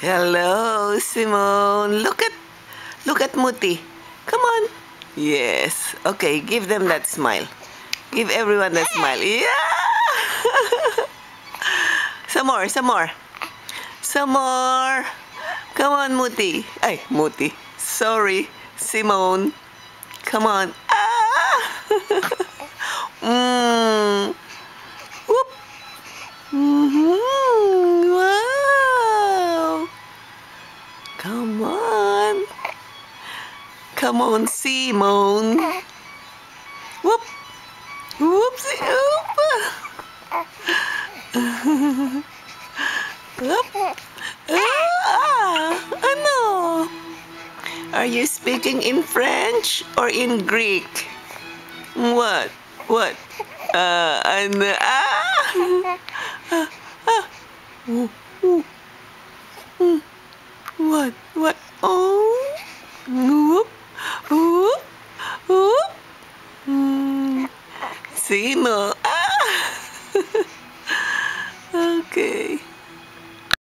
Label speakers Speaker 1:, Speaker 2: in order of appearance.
Speaker 1: Hello, Simone. Look at Muti. Come on. Yes. Okay, give them that smile. Give everyone that smile. Yeah. Some more, some more. Some more. Come on, Muti. Ay, Muti. Sorry, Simone. Come on. Ah. mm. Whoop. Mm-hmm. Wow. Come on. Come on, Simone. Whoop. Whoopsie oop. Whoop. Ah, ano? Are you speaking in French or in Greek? What? What? Ano? Ah! Ooh, ooh, ooh. What? What? Oh! Whoop! Whoop! Whoop! Sino?